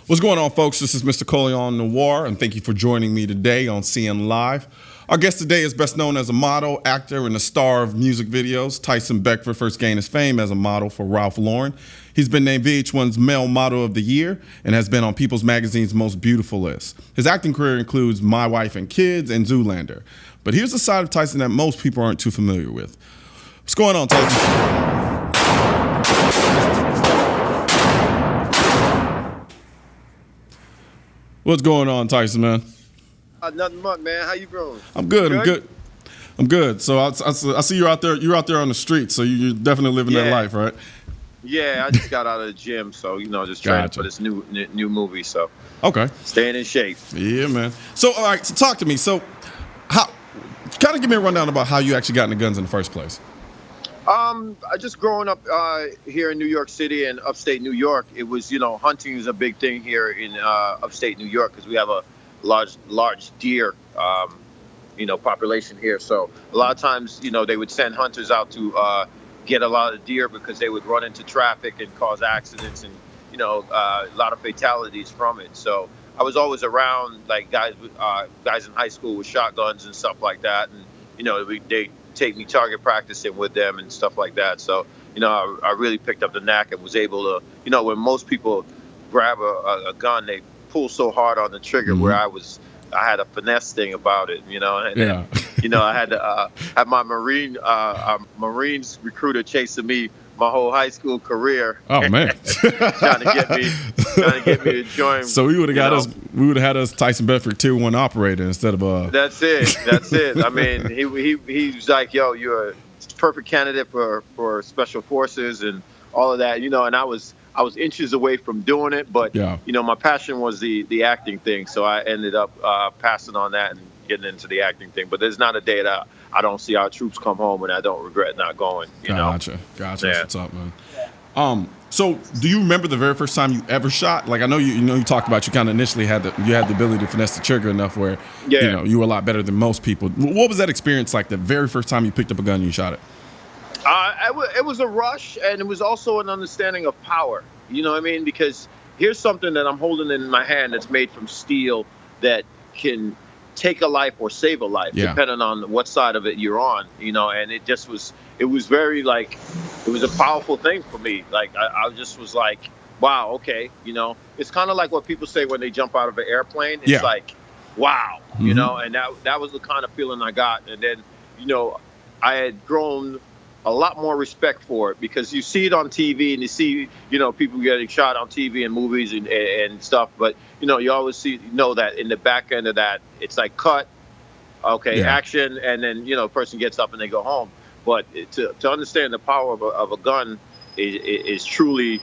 What's going on, folks? This is Mr. Colion Noir, and thank you for joining me today on CN Live. Our guest today is best known as a model, actor, and a star of music videos. Tyson Beckford first gained his fame as a model for Ralph Lauren. He's been named VH1's Male Model of the Year and has been on People's Magazine's Most Beautiful list. His acting career includes My Wife and Kids and Zoolander. But here's a side of Tyson that most people aren't too familiar with. What's going on, Tyson? What's going on, Tyson, man? Nothing much, man. How you doing? I'm good. I'm good. So I see you're out there. You're out there on the street. So you're definitely living that life, right? Yeah, I just got out of the gym, so just training for this new movie. So staying in shape. Yeah, man. So all right, so talk to me. So how? Kind of give me a rundown about how you actually got into guns in the first place. I just growing up here in New York City and upstate New York, it was, hunting is a big thing here in upstate New York because we have a large deer, population here. So a lot of times, they would send hunters out to get a lot of deer because they would run into traffic and cause accidents and, a lot of fatalities from it. So I was always around like guys in high school with shotguns and stuff like that. And, they take me target practicing with them and stuff like that. So, I really picked up the knack and was able to, when most people grab a gun, they pull so hard on the trigger where I had a finesse thing about it, and I had to have my Marines recruiter chasing me my whole high school career. Oh man, trying to get me to join. So we would have had us Tyson Beckford Tier 1 operator instead of That's it. I mean, he was like, yo, you're a perfect candidate for special forces and all of that, and I was inches away from doing it, but my passion was the acting thing, so I ended up passing on that and getting into the acting thing. But there's not a day that I don't see our troops come home and I don't regret not going. Gotcha. Yeah. That's what's up, man. So do you remember the very first time you ever shot? Like I know you talked about you kind of initially had the ability to finesse the trigger enough where you were a lot better than most people. What was that experience like? The very first time you picked up a gun and you shot it? It was a rush, and it was also an understanding of power. You know what I mean? Because here's something that I'm holding in my hand that's made from steel that can take a life or save a life, depending on what side of it you're on. And it was very like, it was a powerful thing for me. Like I just was like, wow, okay. It's kind of like what people say when they jump out of an airplane. It's like, wow, and that was the kind of feeling I got. And then, I had grown a lot more respect for it because you see it on TV and you see, people getting shot on TV and movies and stuff. But, you always know that in the back end of that, it's like cut, action, and then, the person gets up and they go home. But to understand the power of a gun is truly,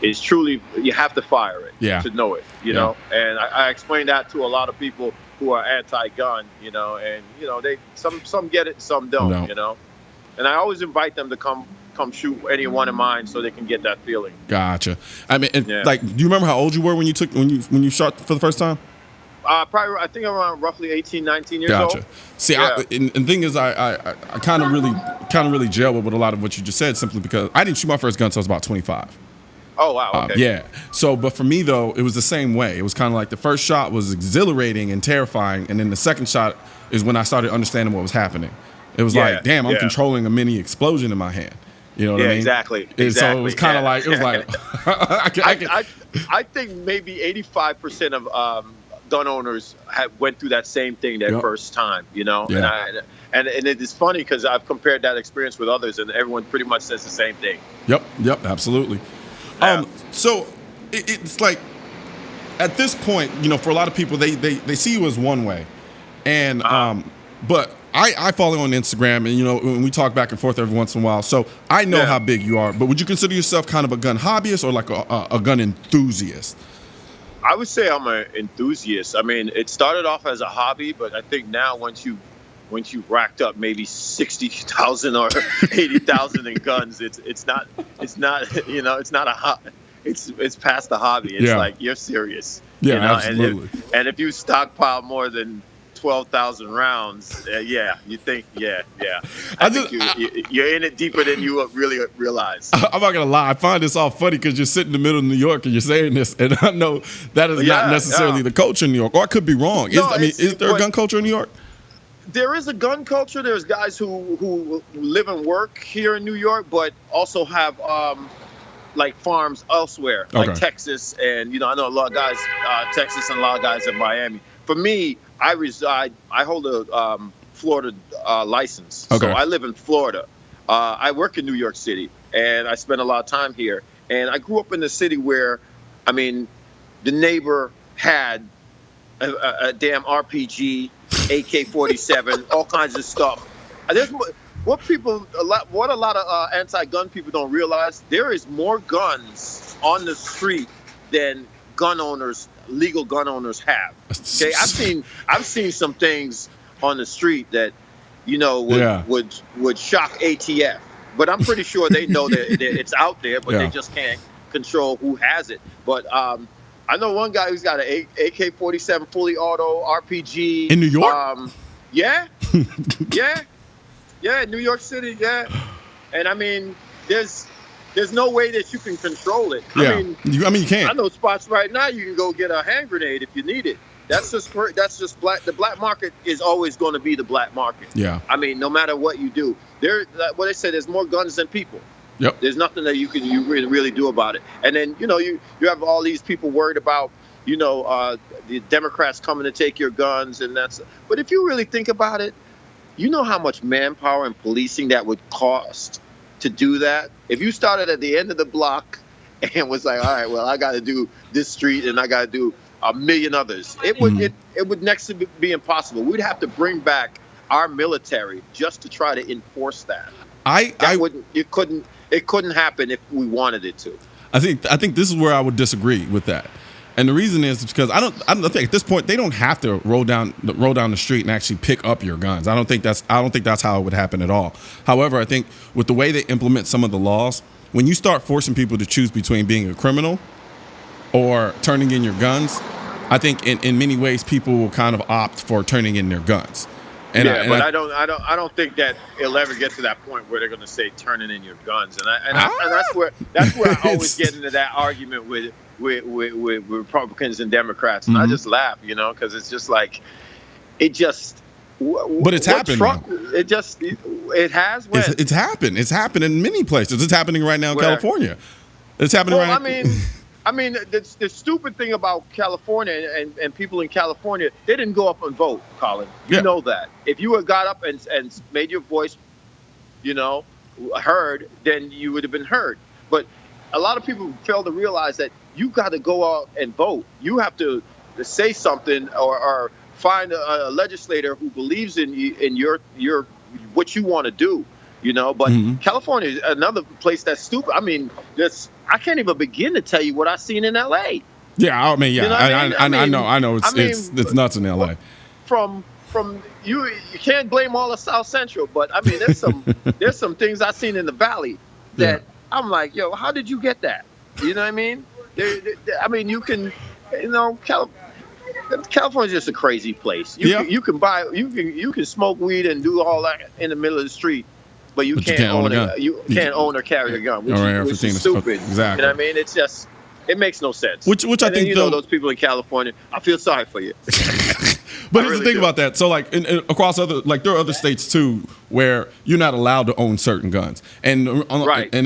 you have to fire it to know it, know. And I explain that to a lot of people who are anti-gun, and, they some get it, some don't, And I always invite them to come shoot any one of mine so they can get that feeling. Gotcha. I mean, like, do you remember how old you were when you shot for the first time? Probably, I think around roughly 18, 19 years old. Gotcha. See, and the thing is, I kind of really gel with a lot of what you just said simply because I didn't shoot my first gun until I was about 25. Oh, wow. Okay. So, but for me, though, it was the same way. It was kind of like the first shot was exhilarating and terrifying. And then the second shot is when I started understanding what was happening. It was like, damn, I'm controlling a mini explosion in my hand. You know what I mean? Exactly. So it was kind of like, it was like, I think maybe 85% of gun owners went through that same thing that first time, Yeah. And it is funny because I've compared that experience with others and everyone pretty much says the same thing. Yep, absolutely. Yeah. So it's like at this point, for a lot of people, they see you as one way, and but I follow you on Instagram, and when we talk back and forth every once in a while, so I know how big you are. But would you consider yourself kind of a gun hobbyist or like a gun enthusiast? I would say I'm an enthusiast. I mean, it started off as a hobby, but I think now once you racked up maybe 60,000 or 80,000 in guns, it's not a hobby. It's past the hobby. It's like you're serious. Yeah, absolutely. And if you stockpile more than 12,000 rounds. Yeah, you think, yeah. I think you're in it deeper than you really realize. I'm not gonna lie. I find this all funny because you're sitting in the middle of New York and you're saying this, and I know that is not necessarily the culture in New York. Or I could be wrong. Is there a gun culture in New York? There is a gun culture. There's guys who live and work here in New York, but also have like farms elsewhere, like Texas, and I know a lot of guys, Texas, and a lot of guys in Miami. For me, I hold a Florida license, so I live in Florida. I work in New York City, and I spend a lot of time here. And I grew up in the city where, the neighbor had a damn RPG, AK-47, all kinds of stuff. There's what a lot of anti-gun people don't realize. There is more guns on the street than legal gun owners have. Okay, I've seen some things on the street that would shock ATF. But I'm pretty sure they know that it's out there, but they just can't control who has it. But I know one guy who's got an AK-47 fully auto RPG in New York. Yeah, New York City, and there's no way that you can control it. You can't. I know spots right now you can go get a hand grenade if you need it. That's just black. The black market is always going to be the black market. Yeah. No matter what you do, what they say, there's more guns than people. Yep. There's nothing that you really do about it. And then you have all these people worried about the Democrats coming to take your guns, but if you really think about it, you know how much manpower and policing that would cost to do that? If you started at the end of the block and was like, all right, well, I got to do this street and I got to do a million others, it would next to be impossible. We'd have to bring back our military just to try to enforce that. It couldn't happen if we wanted it to. I think this is where I would disagree with that. And the reason is because I don't think at this point they don't have to roll down the street and actually pick up your guns. I don't think that's how it would happen at all. However, I think with the way they implement some of the laws, when you start forcing people to choose between being a criminal or turning in your guns, I think in many ways people will kind of opt for turning in their guns. I don't think that it'll ever get to that point where they're going to say turning in your guns. And that's where I always get into that argument with Republicans and Democrats, and I just laugh, because it's just like, But it's happened. It has. It's happened. It's happened in many places. It's happening right now in California. It's happening right now. The stupid thing about California and people in California, they didn't go up and vote, Colin. You know that. If you had got up and made your voice, heard, then you would have been heard. But a lot of people fail to realize that you got to go out and vote. You have to say something or find a legislator who believes in your what you want to do. But California is another place that's stupid. I can't even begin to tell you what I've seen in LA. Yeah, I know it's nuts in LA. From you can't blame all of South Central, but there's some things I've seen in the Valley that I'm like, yo, how did you get that? You know what I mean? You can, California's just a crazy place. You can smoke weed and do all that in the middle of the street, but you can't own or carry a gun, which is stupid. Exactly. You know what I mean? It's just, it makes no sense. Which I think those people in California, I feel sorry for you. But here's the thing about that. So like across there are other states too where you're not allowed to own certain guns. And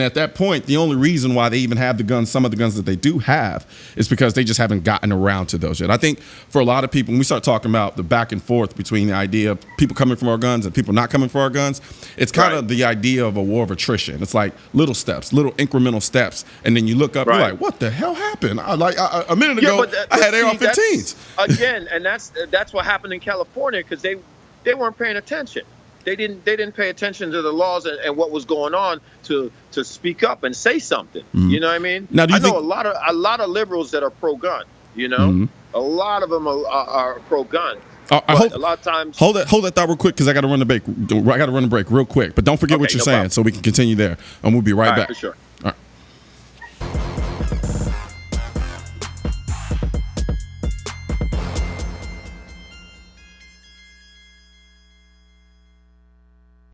at that point, the only reason why they even have the guns, some of the guns that they do have, is because they just haven't gotten around to those yet. I think for a lot of people, when we start talking about the back and forth between the idea of people coming from our guns and people not coming for our guns, it's kind of the idea of a war of attrition. It's like little steps, little incremental steps, and then you look up, you're like, what the hell happened? A minute ago, I had AR-15s. Again, and that's what happened in California, because they weren't paying attention. They didn't pay attention to the laws and what was going on to speak up and say something. You know what I mean? Now, I know a lot of liberals that are pro-gun. A lot of them are pro-gun. A lot of times. Hold that thought real quick, because I got to run a break. Real quick, but don't forget what you're saying, so we can continue there, and we'll be right back. For sure.